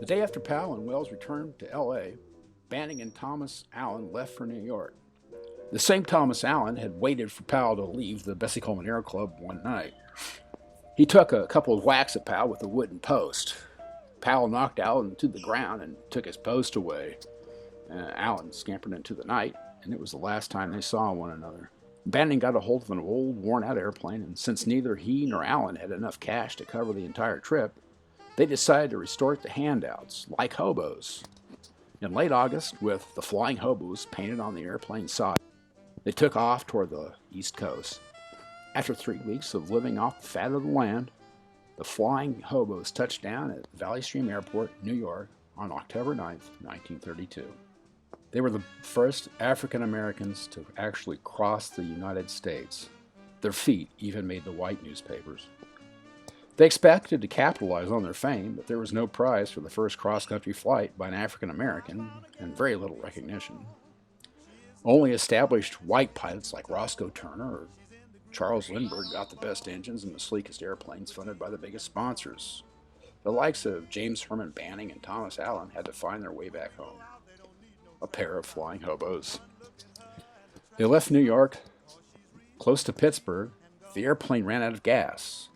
day after Powell and Wells returned to L.A., Banning and Thomas Allen left for New York. The same Thomas Allen had waited for Powell to leave the Bessie Coleman Air Club one night. He took a couple of whacks at Powell with a wooden post. Powell knocked Allen to the ground and took his post away. Allen scampered into the night, and it was the last time they saw one another. Banning got a hold of an old, worn-out airplane, and since neither he nor Allen had enough cash to cover the entire trip, they decided to resort to handouts, like hobos. In late August, with the Flying Hobos painted on the airplane's side, they took off toward the East Coast. After 3 weeks of living off the fat of the land, the Flying Hobos touched down at Valley Stream Airport, New York, on October 9, 1932. They were the first African Americans to actually cross the United States. Their feet even made the white newspapers. They expected to capitalize on their fame, but there was no prize for the first cross-country flight by an African American, and very little recognition. Only established white pilots like Roscoe Turner or Charles Lindbergh got the best engines and the sleekest airplanes funded by the biggest sponsors. The likes of James Herman Banning and Thomas Allen had to find their way back home. A pair of flying hobos. They left New York, close to Pittsburgh. The airplane ran out of gas.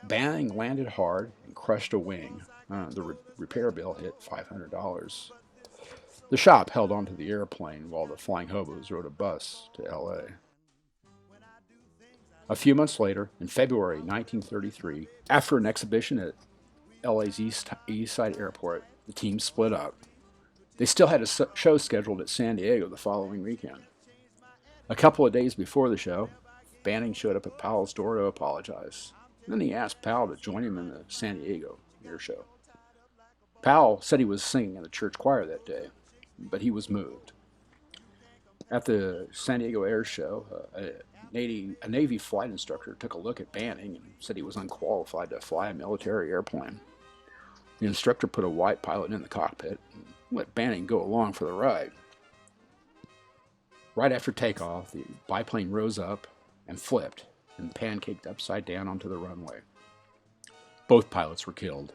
Banning landed hard and crushed a wing. The repair bill hit $500. The shop held onto the airplane while the Flying Hobos rode a bus to L.A. A few months later, in February 1933, after an exhibition at LA's East Side Airport, the team split up. They still had a show scheduled at San Diego the following weekend. A couple of days before the show, Banning showed up at Powell's door to apologize. Then he asked Powell to join him in the San Diego air show. Powell said he was singing in the church choir that day, but he was moved. At the San Diego Air Show, a Navy flight instructor took a look at Banning and said he was unqualified to fly a military airplane. The instructor put a white pilot in the cockpit and let Banning go along for the ride. Right after takeoff, the biplane rose up and flipped and pancaked upside down onto the runway. Both pilots were killed.